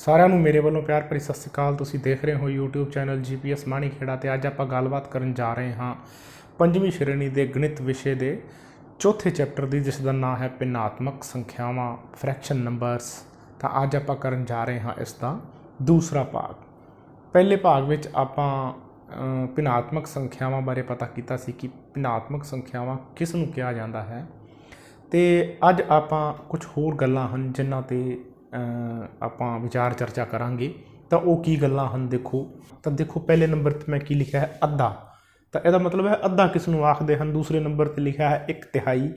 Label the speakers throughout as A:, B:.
A: ਸਾਰਿਆਂ ਨੂੰ ਮੇਰੇ ਵੱਲੋਂ ਪਿਆਰ ਭਰੀ ਸਤਿ ਸ਼੍ਰੀ ਅਕਾਲ। ਤੁਸੀਂ ਦੇਖ ਰਹੇ ਹੋ YouTube ਚੈਨਲ GPS ਮਾਣੀਖੇੜਾ ਤੇ ਅੱਜ ਆਪਾਂ ਗੱਲਬਾਤ ਕਰਨ ਜਾ ਰਹੇ ਹਾਂ ਪੰਜਵੀਂ ਸ਼੍ਰੇਣੀ ਦੇ ਗਣਿਤ ਵਿਸ਼ੇ ਦੇ ਚੌਥੇ ਚੈਪਟਰ ਦੀ, ਜਿਸ ਦਾ ਨਾਮ ਹੈ ਭਿੰਨਾਤਮਕ ਸੰਖਿਆਵਾਂ ਫ੍ਰੈਕਸ਼ਨ ਨੰਬਰਸ। ਤਾਂ ਅੱਜ ਆਪਾਂ ਕਰਨ ਜਾ ਰਹੇ ਹਾਂ ਇਸ ਦਾ ਦੂਸਰਾ ਭਾਗ। ਪਹਿਲੇ ਭਾਗ ਵਿੱਚ ਆਪਾਂ ਭਿੰਨਾਤਮਕ ਸੰਖਿਆਵਾਂ ਬਾਰੇ ਪਤਾ ਕੀਤਾ ਸੀ ਕਿ ਭਿੰਨਾਤਮਕ ਸੰਖਿਆਵਾਂ ਕਿਸ ਨੂੰ ਕਿਹਾ ਜਾਂਦਾ ਹੈ, ਤੇ ਅੱਜ ਆਪਾਂ ਕੁਝ ਹੋਰ ਗੱਲਾਂ ਹਨ ਜਿਨ੍ਹਾਂ 'ਤੇ ਆਪਾਂ ਵਿਚਾਰ ਚਰਚਾ ਕਰਾਂਗੇ। ਤਾਂ ਉਹ ਕੀ ਗੱਲਾਂ ਹਨ ਦੇਖੋ। ਤਾਂ ਦੇਖੋ ਪਹਿਲੇ ਨੰਬਰ 'ਤੇ ਮੈਂ ਕੀ ਲਿਖਿਆ ਹੈ, ਅੱਧਾ। ਤਾਂ ਇਹਦਾ ਮਤਲਬ ਹੈ ਅੱਧਾ ਕਿਸ ਨੂੰ ਆਖਦੇ ਹਨ। ਦੂਸਰੇ ਨੰਬਰ 'ਤੇ ਲਿਖਿਆ ਹੈ 1/3,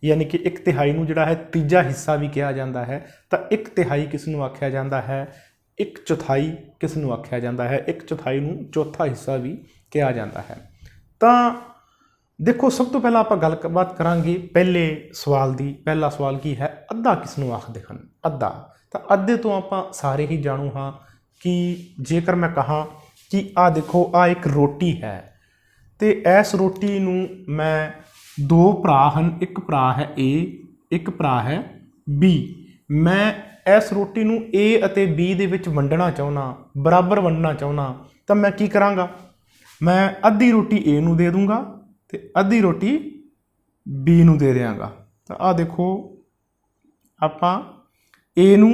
A: ਯਾਨੀ ਕਿ 1/3 ਨੂੰ ਜਿਹੜਾ ਹੈ ਤੀਜਾ ਹਿੱਸਾ ਵੀ ਕਿਹਾ ਜਾਂਦਾ ਹੈ। ਤਾਂ 1/3 ਕਿਸ ਨੂੰ ਆਖਿਆ ਜਾਂਦਾ ਹੈ, 1/4 ਕਿਸ ਨੂੰ ਆਖਿਆ ਜਾਂਦਾ ਹੈ, 1/4 ਨੂੰ ਚੌਥਾ ਹਿੱਸਾ ਵੀ ਕਿਹਾ ਜਾਂਦਾ ਹੈ। ਤਾਂ ਦੇਖੋ ਸਭ ਤੋਂ ਪਹਿਲਾਂ ਆਪਾਂ ਗੱਲਬਾਤ ਕਰਾਂਗੇ ਪਹਿਲੇ ਸਵਾਲ ਦੀ। ਪਹਿਲਾ ਸਵਾਲ ਕੀ ਹੈ, ਅੱਧਾ ਕਿਸ ਨੂੰ ਆਖਦੇ ਹਨ। ਅੱਧਾ ਤਾਂ ਅੱਧੇ ਤੋਂ ਆਪਾਂ ਸਾਰੇ ਹੀ ਜਾਣੂ ਹਾਂ ਕਿ ਜੇਕਰ ਮੈਂ ਕਹਾਂ ਕਿ ਆਹ ਦੇਖੋ ਆਹ ਇੱਕ ਰੋਟੀ ਹੈ ਤੇ ਇਸ ਰੋਟੀ ਨੂੰ ਮੈਂ ਦੋ ਭਰਾ ਹਨ, ਇੱਕ ਭਰਾ ਹੈ A, ਇੱਕ ਭਰਾ ਹੈ B। ਮੈਂ ਇਸ ਰੋਟੀ ਨੂੰ A ਅਤੇ B ਦੇ ਵਿੱਚ ਵੰਡਣਾ ਚਾਹੁੰਦਾ, ਬਰਾਬਰ ਵੰਡਣਾ ਚਾਹੁੰਦਾ। ਤਾਂ ਮੈਂ ਕੀ ਕਰਾਂਗਾ, ਮੈਂ ਅੱਧੀ ਰੋਟੀ A ਨੂੰ ਦੇ ਦੂੰਗਾ ਤੇ ਅੱਧੀ ਰੋਟੀ B ਨੂੰ ਦੇ ਦਿਆਂਗਾ। ਤਾਂ ਆਹ ਦੇਖੋ ਆਪਾਂ A ਨੂੰ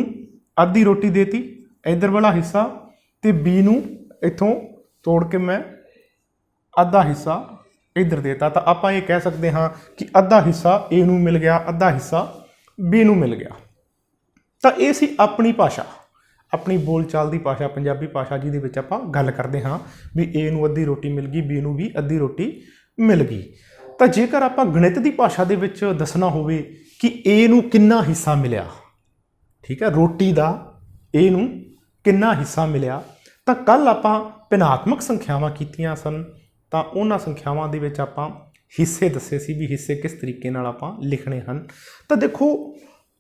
A: ਅੱਧੀ ਰੋਟੀ ਦੇਤੀ ਇੱਧਰ ਵਾਲਾ ਹਿੱਸਾ, ਤੇ B ਨੂੰ ਇੱਥੋਂ ਤੋੜ ਕੇ ਮੈਂ ਅੱਧਾ ਹਿੱਸਾ ਇੱਧਰ ਦੇਤਾ। ਤਾਂ ਆਪਾਂ ਇਹ ਕਹਿ ਸਕਦੇ ਹਾਂ ਕਿ ਅੱਧਾ ਹਿੱਸਾ A ਨੂੰ ਮਿਲ ਗਿਆ, ਅੱਧਾ ਹਿੱਸਾ B ਨੂੰ ਮਿਲ ਗਿਆ। ਤਾਂ ਇਹ ਸੀ ਆਪਣੀ ਭਾਸ਼ਾ, ਆਪਣੀ ਬੋਲਚਾਲ ਦੀ ਭਾਸ਼ਾ, ਪੰਜਾਬੀ ਭਾਸ਼ਾ, ਜਿਹਦੇ ਵਿੱਚ ਆਪਾਂ ਗੱਲ ਕਰਦੇ ਹਾਂ ਵੀ A ਨੂੰ ਅੱਧੀ ਰੋਟੀ ਮਿਲ ਗਈ, B ਨੂੰ ਵੀ ਅੱਧੀ ਰੋਟੀ ਮਿਲ ਗਈ। ਤਾਂ ਜੇਕਰ ਆਪਾਂ ਗਣਿਤ ਦੀ ਭਾਸ਼ਾ ਦੇ ਵਿੱਚ ਦੱਸਣਾ ਹੋਵੇ ਕਿ A ਨੂੰ ਕਿੰਨਾ ਹਿੱਸਾ ਮਿਲਿਆ, ਠੀਕ ਹੈ, ਰੋਟੀ ਦਾ A ਨੂੰ ਕਿੰਨਾ ਹਿੱਸਾ ਮਿਲਿਆ, ਤਾਂ ਕੱਲ੍ਹ ਆਪਾਂ ਭਿੰਨਾਤਮਕ ਸੰਖਿਆਵਾਂ ਕੀਤੀਆਂ ਸਨ। ਤਾਂ ਉਹਨਾਂ ਸੰਖਿਆਵਾਂ ਦੇ ਵਿੱਚ ਆਪਾਂ ਹਿੱਸੇ ਦੱਸੇ ਸੀ ਵੀ ਹਿੱਸੇ ਕਿਸ ਤਰੀਕੇ ਨਾਲ ਆਪਾਂ ਲਿਖਣੇ ਹਨ। ਤਾਂ ਦੇਖੋ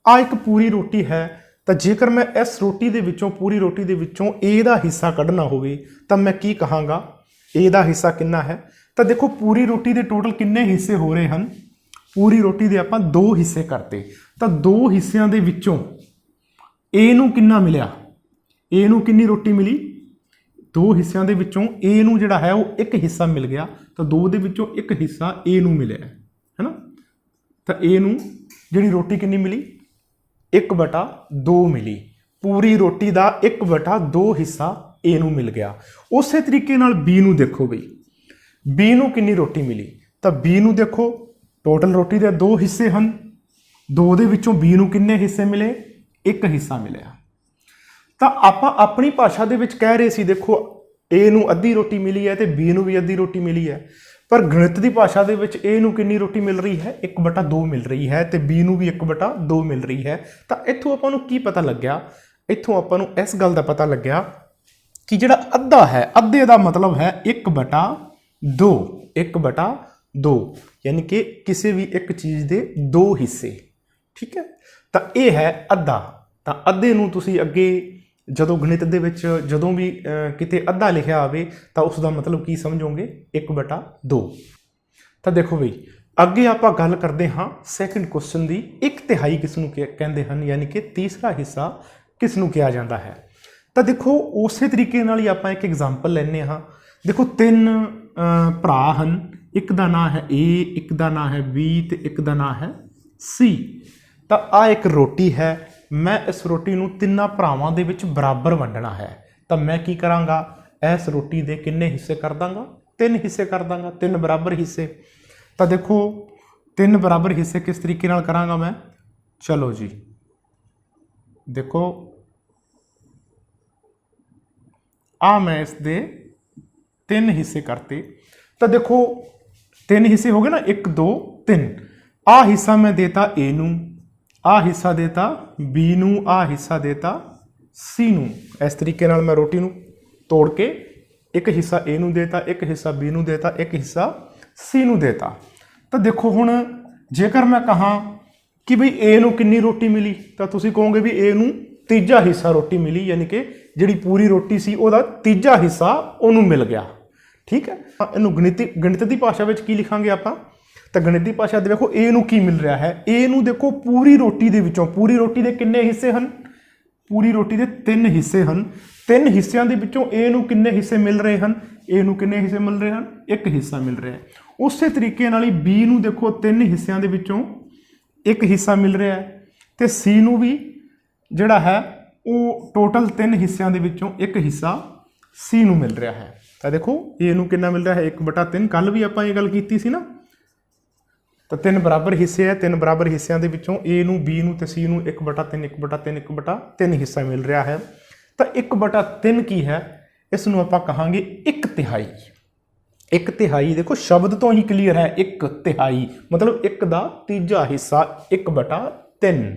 A: ਆ ਇੱਕ ਪੂਰੀ ਰੋਟੀ ਹੈ। ਤਾਂ ਜੇਕਰ ਮੈਂ ਇਸ ਰੋਟੀ ਦੇ ਵਿੱਚੋਂ, ਪੂਰੀ ਰੋਟੀ ਦੇ ਵਿੱਚੋਂ A ਦਾ ਹਿੱਸਾ ਕੱਢਣਾ ਹੋਵੇ ਤਾਂ ਮੈਂ ਕੀ ਕਹਾਂਗਾ, A ਦਾ ਹਿੱਸਾ ਕਿੰਨਾ ਹੈ। ਤਾਂ ਦੇਖੋ ਪੂਰੀ ਰੋਟੀ ਦੇ ਟੋਟਲ ਕਿੰਨੇ ਹਿੱਸੇ ਹੋ ਰਹੇ ਹਨ। ਪੂਰੀ ਰੋਟੀ ਦੇ ਆਪਾਂ 2 ਹਿੱਸੇ ਕਰਤੇ। ਤਾਂ 2 ਹਿੱਸਿਆਂ ਦੇ ਵਿੱਚੋਂ A ਨੂੰ ਕਿੰਨਾ ਮਿਲਿਆ, A ਨੂੰ ਕਿੰਨੀ ਰੋਟੀ ਮਿਲੀ। 2 ਹਿੱਸਿਆਂ ਦੇ ਵਿੱਚੋਂ A ਨੂੰ ਜਿਹੜਾ ਹੈ ਉਹ ਇੱਕ ਹਿੱਸਾ ਮਿਲ ਗਿਆ। ਤਾਂ 2 ਦੇ ਵਿੱਚੋਂ ਇੱਕ ਹਿੱਸਾ A ਨੂੰ ਮਿਲਿਆ ਹੈ ਨਾ। ਤਾਂ A ਨੂੰ ਜਿਹੜੀ ਰੋਟੀ ਕਿੰਨੀ ਮਿਲੀ, 1/2 ਮਿਲੀ। ਪੂਰੀ ਰੋਟੀ ਦਾ 1/2 ਹਿੱਸਾ A ਨੂੰ ਮਿਲ ਗਿਆ। ਉਸੇ ਤਰੀਕੇ ਨਾਲ B ਨੂੰ ਦੇਖੋ ਬਈ, B ਨੂੰ ਕਿੰਨੀ ਰੋਟੀ ਮਿਲੀ। ਤਾਂ B ਨੂੰ ਦੇਖੋ ਟੋਟਲ ਰੋਟੀ ਦੇ 2 ਹਿੱਸੇ ਹਨ, 2 ਦੇ ਵਿੱਚੋਂ B ਨੂੰ ਕਿੰਨੇ ਹਿੱਸੇ ਮਿਲੇ, 1 ਹਿੱਸਾ ਮਿਲਿਆ। ਤਾਂ ਆਪਾਂ ਆਪਣੀ ਭਾਸ਼ਾ ਦੇ ਵਿੱਚ ਕਹਿ ਰਹੇ ਸੀ ਦੇਖੋ A ਨੂੰ ਅੱਧੀ ਰੋਟੀ ਮਿਲੀ ਹੈ ਤੇ B ਨੂੰ ਵੀ ਅੱਧੀ ਰੋਟੀ ਮਿਲੀ ਹੈ। ਪਰ ਗਣਿਤ ਦੀ ਭਾਸ਼ਾ ਦੇ ਵਿੱਚ A ਨੂੰ ਕਿੰਨੀ ਰੋਟੀ ਮਿਲ ਰਹੀ ਹੈ, 1/2 ਮਿਲ ਰਹੀ ਹੈ, ਤੇ B ਨੂੰ ਵੀ 1/2 ਮਿਲ ਰਹੀ ਹੈ। ਤਾਂ ਇੱਥੋਂ ਆਪਾਂ ਨੂੰ ਕੀ ਪਤਾ ਲੱਗਿਆ, ਇੱਥੋਂ ਆਪਾਂ ਨੂੰ ਇਸ ਗੱਲ ਦਾ ਪਤਾ ਲੱਗਿਆ ਕਿ ਜਿਹੜਾ ਅੱਧਾ ਹੈ, ਅੱਧੇ ਦਾ ਮਤਲਬ ਹੈ 1/2, 1/2, ਯਾਨੀ ਕਿ ਕਿਸੇ ਵੀ ਇੱਕ ਚੀਜ਼ ਦੇ 2 ਹਿੱਸੇ, ਠੀਕ ਹੈ। ਤਾਂ ਇਹ ਹੈ ਅੱਧਾ। ਤਾਂ ਅੱਧੇ ਨੂੰ ਤੁਸੀਂ ਅੱਗੇ ਜਦੋਂ ਗਣਿਤ ਦੇ ਵਿੱਚ ਜਦੋਂ ਵੀ ਕਿਤੇ ਅੱਧਾ ਲਿਖਿਆ ਆਵੇ ਤਾਂ ਉਸ ਦਾ ਮਤਲਬ ਕੀ ਸਮਝੋਗੇ, 1/2। ਤਾਂ ਦੇਖੋ ਬਈ ਅੱਗੇ ਆਪਾਂ ਗੱਲ ਕਰਦੇ ਹਾਂ ਸੈਕਿੰਡ ਕੁਐਸਚਨ ਦੀ, 1/3 ਕਿਸ ਨੂੰ ਕਹਿੰਦੇ ਹਨ, ਯਾਨੀ ਕਿ ਤੀਸਰਾ ਹਿੱਸਾ ਕਿਸ ਨੂੰ ਕਿਹਾ ਜਾਂਦਾ ਹੈ। ਤਾਂ ਦੇਖੋ ਉਸੇ ਤਰੀਕੇ ਨਾਲ ਹੀ ਆਪਾਂ ਇੱਕ ਐਗਜ਼ਾਮਪਲ ਲੈਂਦੇ ਹਾਂ। ਦੇਖੋ 3 ਭਰਾ ਹਨ, ਇੱਕ ਦਾ ਨਾਂ ਹੈ A, ਇੱਕ ਦਾ ਨਾਂ ਹੈ B ਤੇ ਇੱਕ ਦਾ ਨਾਂ ਹੈ C। ਤਾਂ ਆਹ ਇੱਕ ਰੋਟੀ ਹੈ, ਮੈਂ ਇਸ ਰੋਟੀ ਨੂੰ 3 ਭਰਾਵਾਂ ਦੇ ਵਿੱਚ ਬਰਾਬਰ ਵੰਡਣਾ ਹੈ। ਤਾਂ ਮੈਂ ਕੀ ਕਰਾਂਗਾ, ਇਸ ਰੋਟੀ ਦੇ ਕਿੰਨੇ ਹਿੱਸੇ ਕਰ ਦਾਂਗਾ, 3 ਹਿੱਸੇ ਕਰ ਦਾਂਗਾ, 3 ਬਰਾਬਰ ਹਿੱਸੇ। ਤਾਂ ਦੇਖੋ 3 ਬਰਾਬਰ ਹਿੱਸੇ ਕਿਸ ਤਰੀਕੇ ਨਾਲ ਕਰਾਂਗਾ ਮੈਂ, ਚਲੋ ਜੀ ਦੇਖੋ ਆ ਮੈਂ ਇਸ ਦੇ 3 ਹਿੱਸੇ ਕਰਤੇ। ਤਾਂ ਦੇਖੋ 3 ਹਿੱਸੇ ਹੋ ਗਏ ਨਾ, 1 2 3। ਆਹ ਹਿੱਸਾ ਮੈਂ ਦੇਤਾ A ਨੂੰ, ਆਹ ਹਿੱਸਾ ਦੇਤਾ B ਨੂੰ, ਆਹ ਹਿੱਸਾ ਦੇਤਾ C ਨੂੰ। ਇਸ ਤਰੀਕੇ ਨਾਲ ਮੈਂ ਰੋਟੀ ਨੂੰ ਤੋੜ ਕੇ ਇੱਕ ਹਿੱਸਾ A ਨੂੰ ਦੇਤਾ, ਇੱਕ ਹਿੱਸਾ B ਨੂੰ ਦੇਤਾ, ਇੱਕ ਹਿੱਸਾ C ਨੂੰ ਦੇਤਾ। ਤਾਂ ਦੇਖੋ ਹੁਣ ਜੇਕਰ ਮੈਂ ਕਹਾਂ ਕਿ ਬਈ A ਨੂੰ ਕਿੰਨੀ ਰੋਟੀ ਮਿਲੀ, ਤਾਂ ਤੁਸੀਂ ਕਹੋਗੇ ਵੀ A ਨੂੰ ਤੀਜਾ ਹਿੱਸਾ ਰੋਟੀ ਮਿਲੀ, ਯਾਨੀ ਕਿ ਜਿਹੜੀ ਪੂਰੀ ਰੋਟੀ ਸੀ ਉਹਦਾ ਤੀਜਾ ਹਿੱਸਾ ਉਹਨੂੰ ਮਿਲ ਗਿਆ, ਠੀਕ ਹੈ। ਇਹਨੂੰ ਗਣਿਤ ਦੀ ਭਾਸ਼ਾ ਵਿੱਚ ਕੀ ਲਿਖਾਂਗੇ ਆਪਾਂ, ਤਾਂ ਗਣਿਤ ਦੀ ਭਾਸ਼ਾ ਦੇ ਦੇਖੋ A ਨੂੰ ਕੀ ਮਿਲ ਰਿਹਾ ਹੈ। A ਨੂੰ ਦੇਖੋ ਪੂਰੀ ਰੋਟੀ ਦੇ ਵਿੱਚੋਂ, ਪੂਰੀ ਰੋਟੀ ਦੇ ਕਿੰਨੇ ਹਿੱਸੇ ਹਨ, ਪੂਰੀ ਰੋਟੀ ਦੇ 3 ਹਿੱਸੇ ਹਨ। 3 ਹਿੱਸਿਆਂ ਦੇ ਵਿੱਚੋਂ A ਨੂੰ ਕਿੰਨੇ ਹਿੱਸੇ ਮਿਲ ਰਹੇ ਹਨ? A ਨੂੰ ਕਿੰਨੇ ਹਿੱਸੇ ਮਿਲ ਰਹੇ ਹਨ? 1 ਹਿੱਸਾ ਮਿਲ ਰਿਹਾ ਹੈ। ਉਸੇ ਤਰੀਕੇ ਨਾਲ ਹੀ B ਨੂੰ ਦੇਖੋ 3 ਹਿੱਸਿਆਂ ਦੇ ਵਿੱਚੋਂ 1 ਹਿੱਸਾ ਮਿਲ ਰਿਹਾ ਹੈ, ਤੇ C ਨੂੰ ਵੀ ਜਿਹੜਾ ਹੈ ਉਹ ਟੋਟਲ 3 ਹਿੱਸਿਆਂ ਦੇ ਵਿੱਚੋਂ 1 ਹਿੱਸਾ C ਨੂੰ ਮਿਲ ਰਿਹਾ ਹੈ। ਤਾਂ ਦੇਖੋ A ਨੂੰ ਕਿੰਨਾ ਮਿਲ ਰਿਹਾ ਹੈ? 1/3। ਕੱਲ ਵੀ ਆਪਾਂ ਇਹ ਗੱਲ ਕੀਤੀ ਸੀ ਨਾ। ਤਾਂ 3 ਬਰਾਬਰ ਹਿੱਸੇ ਹੈ, 3 ਬਰਾਬਰ ਹਿੱਸਿਆਂ ਦੇ ਵਿੱਚੋਂ A ਨੂੰ, B ਨੂੰ ਤੇ C ਨੂੰ 1/3 1/3 1/3 ਹਿੱਸਾ ਮਿਲ ਰਿਹਾ ਹੈ। ਤਾਂ 1/3 ਕੀ ਹੈ? ਇਸ ਨੂੰ ਆਪਾਂ ਕਹਾਂਗੇ 1/3। 1/3 ਦੇਖੋ ਸ਼ਬਦ ਤੋਂ ਹੀ ਕਲੀਅਰ ਹੈ। 1/3 ਮਤਲਬ 1 ਦਾ ਤੀਜਾ ਹਿੱਸਾ 1/3।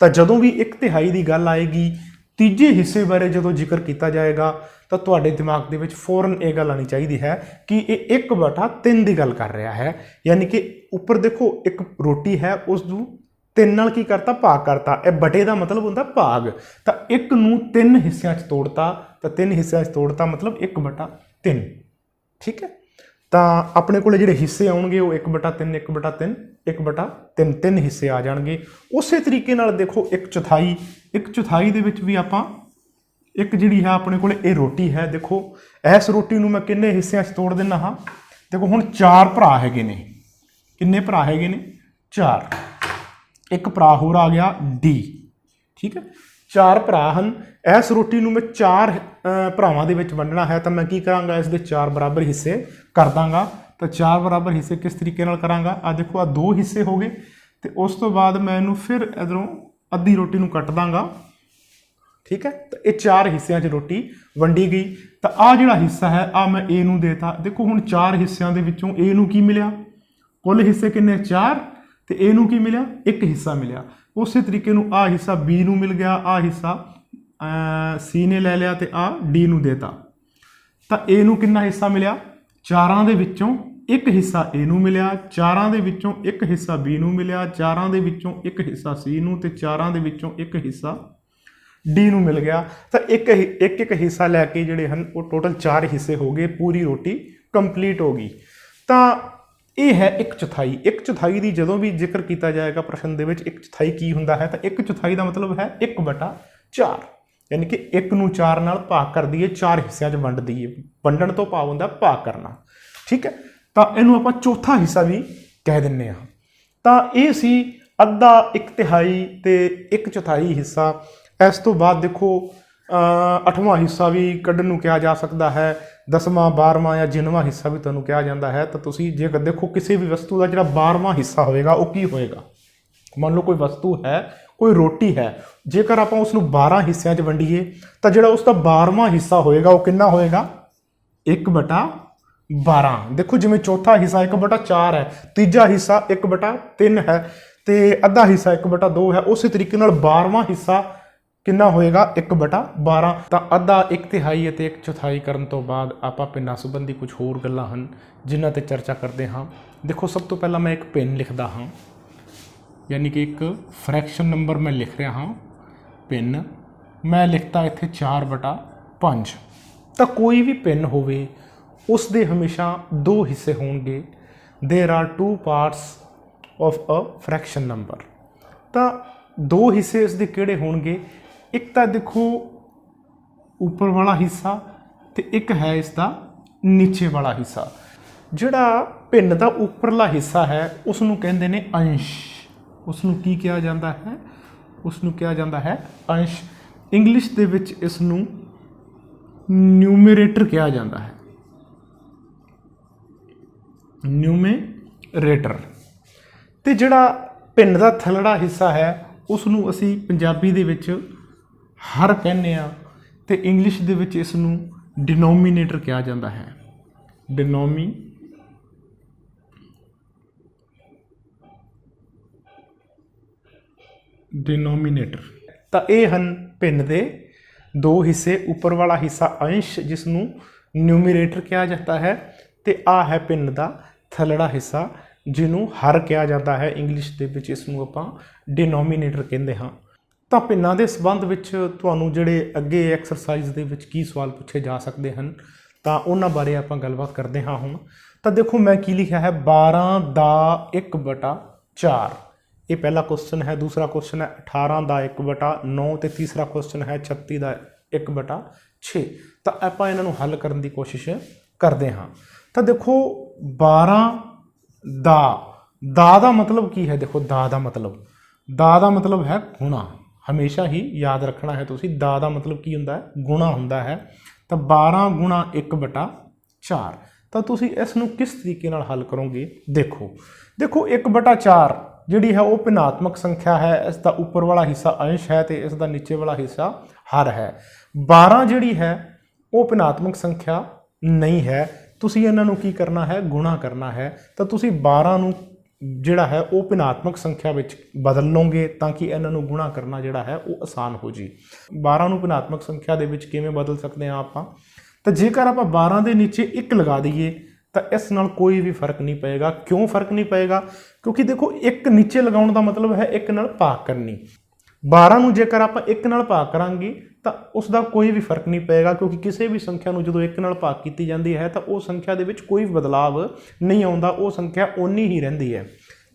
A: ਤਾਂ ਜਦੋਂ ਵੀ 1/3 ਦੀ ਗੱਲ ਆਏਗੀ, ਤੀਜੇ ਹਿੱਸੇ ਬਾਰੇ ਜਦੋਂ ਜ਼ਿਕਰ ਕੀਤਾ ਜਾਏਗਾ, ਤਾਂ ਤੁਹਾਡੇ ਦਿਮਾਗ ਦੇ ਵਿੱਚ ਫੌਰਨ ਇਹ ਗੱਲ ਆਉਣੀ ਚਾਹੀਦੀ ਹੈ ਕਿ ਇਹ 1/3 ਦੀ ਗੱਲ ਕਰ ਰਿਹਾ ਹੈ। ਯਾਨੀ ਕਿ ਉੱਪਰ ਦੇਖੋ ਇੱਕ ਰੋਟੀ ਹੈ, ਉਸ ਨੂੰ 3 ਨਾਲ ਕੀ ਕਰਤਾ? ਭਾਗ ਕਰਤਾ। ਇਹ ਬਟੇ ਦਾ ਮਤਲਬ ਹੁੰਦਾ ਭਾਗ। ਤਾਂ 1 ਨੂੰ 3 ਹਿੱਸਿਆਂ 'ਚ ਤੋੜਤਾ, ਤਾਂ 3 ਹਿੱਸਿਆਂ 'ਚ ਤੋੜਤਾ ਮਤਲਬ 1/3। ਠੀਕ ਹੈ। ਤਾਂ ਆਪਣੇ ਕੋਲ ਜਿਹੜੇ ਹਿੱਸੇ ਆਉਣਗੇ ਉਹ 1/3 1/3 1/3 3 ਹਿੱਸੇ ਆ ਜਾਣਗੇ। ਉਸੇ ਤਰੀਕੇ ਨਾਲ ਦੇਖੋ 1/4, 1/4 ਦੇ ਵਿੱਚ ਵੀ ਆਪਾਂ ਇੱਕ ਜਿਹੜੀ ਹੈ ਆਪਣੇ ਕੋਲ ਇਹ ਰੋਟੀ ਹੈ। ਦੇਖੋ ਇਸ ਰੋਟੀ ਨੂੰ ਮੈਂ ਕਿੰਨੇ ਹਿੱਸਿਆਂ 'ਚ ਤੋੜ ਦਿੰਦਾ ਹਾਂ? ਦੇਖੋ ਹੁਣ 4 ਭਰਾ ਹੈਗੇ ਨੇ। ਕਿੰਨੇ ਭਰਾ ਹੈਗੇ ਨੇ? 4। ਇੱਕ ਭਰਾ ਹੋਰ ਆ ਗਿਆ D। ਠੀਕ ਹੈ, 4 ਭਰਾ ਹਨ। ਇਸ ਰੋਟੀ ਨੂੰ ਮੈਂ 4 ਭਰਾਵਾਂ ਦੇ ਵਿੱਚ ਵੰਡਣਾ ਹੈ, ਤਾਂ ਮੈਂ ਕੀ ਕਰਾਂਗਾ? ਇਸ ਦੇ 4 ਬਰਾਬਰ ਹਿੱਸੇ ਕਰ ਦਾਂਗਾ। ਤਾਂ 4 ਬਰਾਬਰ ਹਿੱਸੇ ਕਿਸ ਤਰੀਕੇ ਨਾਲ ਕਰਾਂਗਾ? ਆ ਦੇਖੋ ਆ 2 ਹਿੱਸੇ ਹੋ ਗਏ, ਤੇ ਉਸ ਤੋਂ ਬਾਅਦ ਮੈਂ ਇਹਨੂੰ ਫਿਰ ਇਧਰੋਂ ਅੱਧੀ ਰੋਟੀ ਨੂੰ ਕੱਟ ਦਾਂਗਾ। ਠੀਕ ਹੈ, ਤਾਂ ਇਹ 4 ਹਿੱਸਿਆਂ 'ਚ ਰੋਟੀ ਵੰਡੀ ਗਈ। ਤਾਂ ਆ ਜਿਹੜਾ ਹਿੱਸਾ ਹੈ ਆ ਮੈਂ A ਨੂੰ ਦੇਤਾ। ਦੇਖੋ ਹੁਣ 4 ਹਿੱਸਿਆਂ ਦੇ ਵਿੱਚੋਂ A ਨੂੰ ਕੀ ਮਿਲਿਆ? ਕੁੱਲ ਹਿੱਸੇ ਕਿੰਨੇ? 4। ਤੇ A ਨੂੰ ਕੀ ਮਿਲਿਆ? 1 ਹਿੱਸਾ ਮਿਲਿਆ। ਉਸੇ ਤਰੀਕੇ ਨੂੰ ਆ ਹਿੱਸਾ B ਨੂੰ ਮਿਲ ਗਿਆ, ਆ ਹਿੱਸਾ C ਨੇ ਲੈ ਲਿਆ, ਤੇ ਆ D ਨੂੰ ਦੇਤਾ। ਤਾਂ A ਨੂੰ ਕਿੰਨਾ ਹਿੱਸਾ ਮਿਲਿਆ? 4 ਦੇ ਵਿੱਚੋਂ 1 ਹਿੱਸਾ A ਨੂੰ ਮਿਲਿਆ, 4 ਦੇ ਵਿੱਚੋਂ 1 ਹਿੱਸਾ B ਨੂੰ ਮਿਲਿਆ, 4 ਦੇ ਵਿੱਚੋਂ 1 ਹਿੱਸਾ C ਨੂੰ, ਤੇ 4 ਦੇ ਵਿੱਚੋਂ 1 ਹਿੱਸਾ D ਨੂੰ ਮਿਲ ਗਿਆ। ਤਾਂ ਇੱਕ ਹਿੱਸਾ ਲੈ ਕੇ ਜਿਹੜੇ ਹਨ ਉਹ ਟੋਟਲ 4 ਹਿੱਸੇ ਹੋ ਗਏ। ਪੂਰੀ ਰੋਟੀ ਕੰਪਲੀਟ ਹੋ ਗਈ। ਤਾਂ ਇਹ ਹੈ 1/4। 1/4 ਦੀ ਜਦੋਂ ਵੀ ਜ਼ਿਕਰ ਕੀਤਾ ਜਾਏਗਾ ਪ੍ਰਸ਼ਨ ਦੇ ਵਿੱਚ 1/4 ਕੀ ਹੁੰਦਾ ਹੈ, ਤਾਂ 1/4 ਦਾ ਮਤਲਬ ਹੈ 1/4। ਯਾਨੀ ਕਿ 1 ਨੂੰ 4 ਨਾਲ ਭਾਗ ਕਰ ਦਈਏ, 4 ਹਿੱਸਿਆਂ 'ਚ ਵੰਡ ਦਈਏ। ਵੰਡਣ ਤੋਂ ਭਾਵ ਹੁੰਦਾ ਭਾਗ ਕਰਨਾ। ਠੀਕ ਹੈ, ਤਾਂ ਇਹਨੂੰ ਆਪਾਂ ਚੌਥਾ ਹਿੱਸਾ ਵੀ ਕਹਿ ਦਿੰਦੇ ਹਾਂ। ਤਾਂ ਇਹ ਸੀ ਅੱਧਾ, 1/3 ਤੇ 1/4 ਹਿੱਸਾ। ਇਸ ਤੋਂ ਬਾਅਦ ਦੇਖੋ 8ਵਾਂ ਹਿੱਸਾ ਵੀ ਕੱਢਣ ਨੂੰ ਕਿਹਾ ਜਾ ਸਕਦਾ ਹੈ। 10ਵਾਂ 12ਵਾਂ ਜਾਂ ਜਿੰਨਵਾਂ ਹਿੱਸਾ ਵੀ ਤੁਹਾਨੂੰ ਕਿਹਾ ਜਾਂਦਾ ਹੈ। ਤਾਂ ਤੁਸੀਂ ਜੇਕਰ ਦੇਖੋ ਕਿਸੇ ਵੀ ਵਸਤੂ ਦਾ ਜਿਹੜਾ 12ਵਾਂ ਹਿੱਸਾ ਹੋਏਗਾ ਉਹ ਕੀ ਹੋਏਗਾ? ਮੰਨ ਲਓ ਕੋਈ ਵਸਤੂ ਹੈ, ਕੋਈ ਰੋਟੀ ਹੈ, ਜੇਕਰ ਆਪਾਂ ਉਸ ਨੂੰ 12 ਹਿੱਸਿਆਂ 'ਚ ਵੰਡੀਏ ਤਾਂ ਜਿਹੜਾ ਉਸ ਦਾ 12ਵਾਂ ਹਿੱਸਾ ਹੋਏਗਾ ਉਹ ਕਿੰਨਾ ਹੋਏਗਾ? 1/12। ਦੇਖੋ ਜਿਵੇਂ ਚੌਥਾ ਹਿੱਸਾ 1/4 ਹੈ, ਤੀਜਾ ਹਿੱਸਾ 1/3 ਹੈ, ਤੇ ਅੱਧਾ ਹਿੱਸਾ 1/2 ਹੈ। ਉਸੇ ਤਰੀਕੇ ਨਾਲ 12ਵਾਂ ਹਿੱਸਾ ਕਿੰਨਾ ਹੋਏਗਾ? 1/12। ਤਾਂ ਅੱਧਾ, 1/3 ਅਤੇ 1/4 ਕਰਨ ਤੋਂ ਬਾਅਦ ਆਪਾਂ ਪਿੰਨਾਂ ਸੰਬੰਧੀ ਕੁਝ ਹੋਰ ਗੱਲਾਂ ਹਨ ਜਿਨ੍ਹਾਂ 'ਤੇ ਚਰਚਾ ਕਰਦੇ ਹਾਂ। ਦੇਖੋ ਸਭ ਤੋਂ ਪਹਿਲਾਂ ਮੈਂ ਇੱਕ ਪਿੰਨ ਲਿਖਦਾ ਹਾਂ, ਯਾਨੀ ਕਿ ਇੱਕ ਫਰੈਕਸ਼ਨ ਨੰਬਰ ਮੈਂ ਲਿਖ ਰਿਹਾ ਹਾਂ। ਪਿੰਨ ਮੈਂ ਲਿਖਤਾ ਇੱਥੇ 4/5। ਤਾਂ ਕੋਈ ਵੀ ਪਿੰਨ ਹੋਵੇ ਉਸ ਦੇ ਹਮੇਸ਼ਾ 2 ਹਿੱਸੇ ਹੋਣਗੇ। There are 2 parts of a fraction number. ਤਾਂ 2 ਹਿੱਸੇ ਇਸ ਦੇ ਕਿਹੜੇ ਹੋਣਗੇ? ਇੱਕ ਤਾਂ ਦੇਖੋ ਉੱਪਰ ਵਾਲਾ ਹਿੱਸਾ, ਤੇ ਇੱਕ ਹੈ ਇਸ ਦਾ ਨੀਚੇ ਵਾਲਾ ਹਿੱਸਾ। ਜਿਹੜਾ ਪਿੰਨ ਦਾ ਉੱਪਰਲਾ ਹਿੱਸਾ ਹੈ ਉਸ ਨੂੰ ਕਹਿੰਦੇ ਨੇ ਅੰਸ਼। ਉਸ ਨੂੰ ਕੀ ਕਿਹਾ ਜਾਂਦਾ ਹੈ? ਉਸ ਨੂੰ ਕਿਹਾ ਜਾਂਦਾ ਹੈ ਅੰਸ਼। ਇੰਗਲਿਸ਼ ਦੇ ਵਿੱਚ ਇਸ ਨੂੰ ਨਿਊਮਰੇਟਰ ਕਿਹਾ ਜਾਂਦਾ ਹੈ। ਨਿਊਮਰੇਟਰ। ਤੇ ਜਿਹੜਾ ਪਿੰਨ ਦਾ ਥੱਲੜਾ ਹਿੱਸਾ ਹੈ ਉਸ ਨੂੰ ਅਸੀਂ ਪੰਜਾਬੀ ਦੇ ਵਿੱਚ ਹਰ ਕਹਿੰਦੇ ਹਾਂ, ਤੇ ਇੰਗਲਿਸ਼ ਦੇ ਵਿੱਚ ਇਸ ਨੂੰ ਡਿਨੋਮੀਨੇਟਰ ਕਿਹਾ ਜਾਂਦਾ ਹੈ। ਡਿਨੋਮੀਨੇਟਰ। ਤਾਂ ਇਹ ਹਨ ਪਿੰਨ ਦੇ 2 ਹਿੱਸੇ। ਉੱਪਰ ਵਾਲਾ ਹਿੱਸਾ ਅੰਸ਼ ਜਿਸ ਨੂੰ ਨਿਊਮਰੇਟਰ ਕਿਹਾ ਜਾਂਦਾ ਹੈ, ਤੇ ਆ ਹੈ ਪਿੰਨ ਦਾ ਥੱਲੜਾ ਹਿੱਸਾ ਜਿਹਨੂੰ ਹਰ ਕਿਹਾ ਜਾਂਦਾ ਹੈ। ਇੰਗਲਿਸ਼ ਦੇ ਵਿੱਚ ਇਸ ਨੂੰ ਆਪਾਂ ਡਿਨੋਮੀਨੇਟਰ ਕਹਿੰਦੇ ਹਾਂ। ਤਾਂ ਪਿੰਨਾਂ ਦੇ ਸੰਬੰਧ ਵਿੱਚ ਤੁਹਾਨੂੰ ਜਿਹੜੇ ਅੱਗੇ ਐਕਸਰਸਾਈਜ਼ ਦੇ ਵਿੱਚ ਕੀ ਸਵਾਲ ਪੁੱਛੇ ਜਾ ਸਕਦੇ ਹਨ, ਤਾਂ ਉਹਨਾਂ ਬਾਰੇ ਆਪਾਂ ਗੱਲਬਾਤ ਕਰਦੇ ਹਾਂ ਹੁਣ। ਤਾਂ ਦੇਖੋ ਮੈਂ ਕੀ ਲਿਖਿਆ ਹੈ? 12 ਦਾ 1/4। ये पहला क्वेश्चन है। दूसरा क्वेश्चन है 18 ਦਾ 1/9 ਤੇ तीसरा क्वेश्चन है 36 ਦਾ 1/6। ਤਾਂ ਆਪਾਂ ਇਹਨਾਂ ਨੂੰ ਹੱਲ ਕਰਨ ਦੀ ਕੋਸ਼ਿਸ਼ ਕਰਦੇ ਹਾਂ। ਤਾਂ ਦੇਖੋ 12 ਦਾ मतलब ਕੀ ਹੈ? ਦੇਖੋ ਦਾ मतलब ਹੈ ਗੁਣਾ। हमेशा ही याद रखना है तुसी। ਦਾ मतलब ਕੀ ਹੁੰਦਾ ਹੈ? गुणा ਹੁੰਦਾ है। ਤਾਂ 12 गुणा 1/4। ਤਾਂ ਤੁਸੀਂ ਇਸ ਨੂੰ ਕਿਸ ਤਰੀਕੇ ਨਾਲ ਹੱਲ ਕਰੋਗੇ? देखो 1/4 ਜਿਹੜੀ ਹੈ ਉਹ ਭਿੰਨਾਤਮਕ ਸੰਖਿਆ ਹੈ। ਇਸ ਦਾ ਉੱਪਰ ਵਾਲਾ ਹਿੱਸਾ ਅੰਸ਼ ਹੈ ਤੇ ਇਸ ਦਾ ਨੀਚੇ ਵਾਲਾ ਹਿੱਸਾ ਹਰ ਹੈ। 12 ਜਿਹੜੀ ਹੈ ਉਹ ਭਿੰਨਾਤਮਕ ਸੰਖਿਆ ਨਹੀਂ ਹੈ। ਤੁਸੀਂ ਇਹਨਾਂ ਨੂੰ ਕੀ ਕਰਨਾ ਹੈ? ਗੁਣਾ ਕਰਨਾ ਹੈ। ਤਾਂ ਤੁਸੀਂ 12 ਨੂੰ ਜਿਹੜਾ ਹੈ ਉਹ ਭਿੰਨਾਤਮਕ ਸੰਖਿਆ ਵਿੱਚ ਬਦਲ ਲਓਗੇ ਤਾਂ ਕਿ ਇਹਨਾਂ ਨੂੰ ਗੁਣਾ ਕਰਨਾ ਜਿਹੜਾ ਹੈ ਉਹ ਆਸਾਨ ਹੋ ਜੀ। 12 ਨੂੰ ਭਿੰਨਾਤਮਕ ਸੰਖਿਆ ਦੇ ਵਿੱਚ ਕਿਵੇਂ ਬਦਲ ਸਕਦੇ ਹਾਂ ਆਪਾਂ? ਤਾਂ ਜੇਕਰ ਆਪਾਂ 12 ਦੇ ਨੀਚੇ 1 ਲਗਾ ਦਈਏ ਤਾਂ ਇਸ ਨਾਲ ਕੋਈ ਵੀ ਫਰਕ ਨਹੀਂ ਪਏਗਾ। ਕਿਉਂ ਫਰਕ ਨਹੀਂ ਪਏਗਾ? ਕਿਉਂਕਿ ਦੇਖੋ 1 ਨੀਚੇ ਲਗਾਉਣ ਦਾ ਮਤਲਬ ਹੈ 1 ਨਾਲ ਭਾਗ ਕਰਨੀ। 12 ਨੂੰ ਜੇਕਰ ਆਪਾਂ 1 ਨਾਲ ਭਾਗ ਕਰਾਂਗੇ ਤਾਂ ਉਸ ਦਾ ਕੋਈ ਵੀ ਫਰਕ ਨਹੀਂ ਪਏਗਾ, ਕਿਉਂਕਿ ਕਿਸੇ ਵੀ ਸੰਖਿਆ ਨੂੰ ਜਦੋਂ 1 ਨਾਲ ਭਾਗ ਕੀਤੀ ਜਾਂਦੀ ਹੈ ਤਾਂ ਉਹ ਸੰਖਿਆ ਦੇ ਵਿੱਚ ਕੋਈ ਬਦਲਾਵ ਨਹੀਂ ਆਉਂਦਾ, ਉਹ ਸੰਖਿਆ ਓਨੀ ਹੀ ਰਹਿੰਦੀ ਹੈ।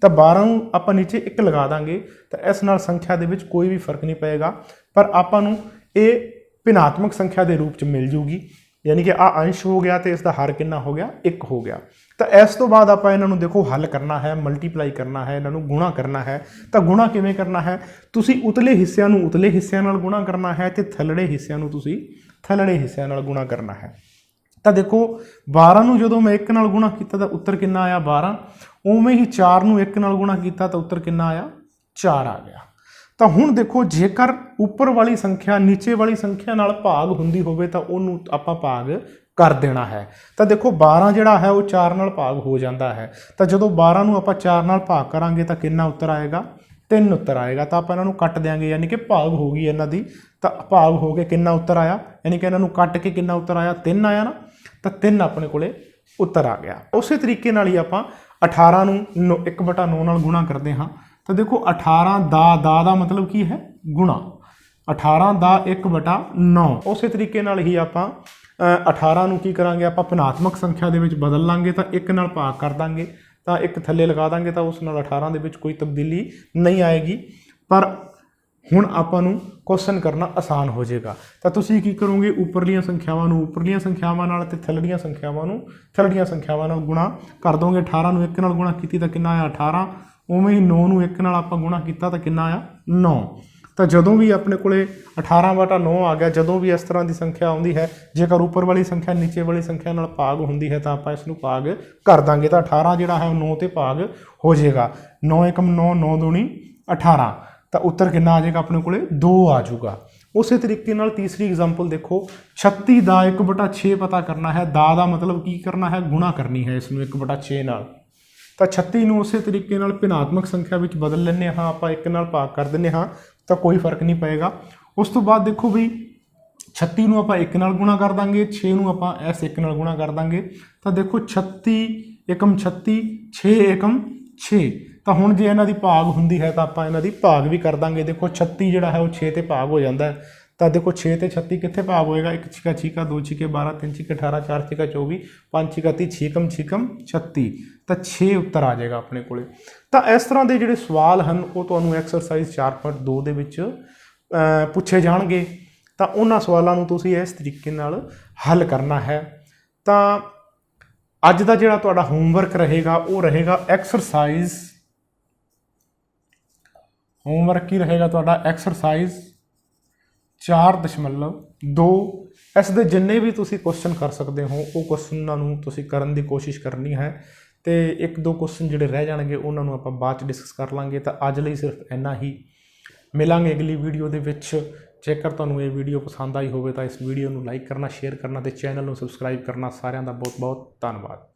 A: ਤਾਂ 12 ਨੂੰ ਆਪਾਂ ਨੀਚੇ 1 ਲਗਾ ਦਾਂਗੇ ਤਾਂ ਇਸ ਨਾਲ ਸੰਖਿਆ ਦੇ ਵਿੱਚ ਕੋਈ ਵੀ ਫਰਕ ਨਹੀਂ ਪਏਗਾ, ਪਰ ਆਪਾਂ ਨੂੰ ਇਹ ਭਿੰਨਾਤਮਕ ਸੰਖਿਆ ਦੇ ਰੂਪ 'ਚ ਮਿਲ ਜੂਗੀ। यानी कि आ अंश हो गया तो इसका हर कितना हो गया? 1 हो गया। तो इस तो बाद आप इन्हों देखो हल करना है, मल्टीप्लाई करना है, इन्हों गुणा करना है। तो गुणा किवें करना है? तुसी उतले हिस्सों उतले हिस्सों नाल गुणा करना है तो थल्लड़े हिस्सों तुसी थल्लड़े हिस्सों नाल गुणा करना है। तो देखो 12 नूं जदों मैं 1 नाल गुणा किया तो उत्तर कितना आया? 12। उवें ही 4 नूं 1 नाल गुणा किया तो उत्तर कितना आया? 4 आ गया। तो हुण देखो जेकर उपर वाली संख्या नीचे वाली संख्या नाल भाग हुंदी होवे तो उहनूं आपां भाग कर देना है। तो देखो 12 जिहड़ा है वो 4 नाल भाग हो जाता है। तो जदों 12 नूं आपां 4 नाल भाग करांगे तो कितना उत्तर आएगा? 3 उत्तर आएगा। तो आपां इन्हां नूं कट देंगे, यानी कि भाग हो गई इन्हां दी। तो भाग हो के कितना उत्तर आया? यानी कि इन्हां नूं कट के कितना उत्तर आया? 3 आया ना। तो 3 अपने कोले उत्तर आ गया। उस तरीके नाल ही आपां 18 नूं 1/9 नाल गुणा करते हाँ। तो देखो 18 ਦਾ मतलब की है? गुणा। 18 ਦਾ 1/9। उस तरीके नाल ही आपां 18 नूं की करांगे? आपां भिन्नात्मक संख्या दे विच बदल लांगे तो 1 नाल भाग कर दांगे तो 1 थल्ले लगा दांगे तो उस नाल 18 दे विच कोई तब्दीली नहीं आएगी। पर हुण आपां नूं क्वेश्चन करना आसान हो जाएगा। तो तुसीं की करोगे? उपरलियां संख्यावां नूं उपरलियां संख्यावां नाल ते थल्लड़ियां संख्यावां नूं थल्लड़ियां संख्यावां नाल गुणा कर दोगे। 18 नूं 1 नाल गुणा कीती तो कितना आया? 18। उवें ही 9 नूं 1 नाल आपां गुणा किया तो कितना आया? 9। तो जदों भी अपने कोले 18/9 आ गया, जदों भी इस तरह की संख्या आउंदी है, जेकर उपर वाली संख्या नीचे वाली संख्या नाल भाग हुंदी है तो आपां इसनूं भाग कर दांगे। तो 18 जिहड़ा है 9 ते भाग हो जाएगा। 9 एकम 9, 9 दूनी 18। तो उत्तर कितना आ जाएगा? अपने कोले 2 आ जाऊगा। उस तरीके नाल तीसरी एग्जाम्पल देखो 36 ਦਾ 1/6 पता करना है। ਦਾ मतलब की करना है? गुणा करनी है इसनूं 1/6 नाल। तो 36 नूं उस तरीके नाल भिन्नात्मक संख्या में बदल लें हाँ, आप 1 नाल भाग कर दें हाँ, तो कोई फर्क नहीं पेगा। उस तो बाद देखो भी 36 नूं आप 1 नाल गुणा कर देंगे, 6 नूं आप इस 1 नाल गुणा कर देंगे। तो देखो 36 एकम 36, 6 एकम 6। तो हुण जे इन्हां दी भाग हुंदी है तो आप इन्हां दी भाग भी कर देंगे। देखो 36 जिहड़ा है वो 6 ते भाग हो जाता है। तो देखो 6 ते 36 कित्थे भाग होएगा? 1 छिका छिका, 2 छिके 12, 3 छिके 18, 4 छिका 24, 5 छिका 30, 6 कम 36। तो 6 उत्तर आ जाएगा अपने कोले। तो इस तरह के जिहड़े सवाल हैं वो तुहानूं एक्सरसाइज 4.2 दे विच पूछे जाणगे। तो उन्हां सवालों नूं तुसीं इस तरीके नाल हल करना है। तो अज दा जिहड़ा तुहाडा होमवर्क रहेगा वो रहेगा एक्सरसाइज, होमवर्क की रहेगा तुहाडा एक्सरसाइज 4.2। इस दे जिन्ने भी तुसी क्वेश्चन कर सकते हो वो क्वेश्चनों नूं तुसी करन दी कोशिश करनी है। तो 1-2 क्वेश्चन जिहड़े रह जाणगे उन्हां नूं आपां बाद च डिस्कस कर लांगे। तो अज लई सिर्फ इन्ना ही, मिलांगे अगली वीडियो दे विच। जेकर तुहानूं ये वीडियो पसंद आई होवे तो इस वीडियो नूं लाइक करना, शेयर करना ते चैनल नूं सबसक्राइब करना। सारिआं दा बहुत बहुत धन्नवाद।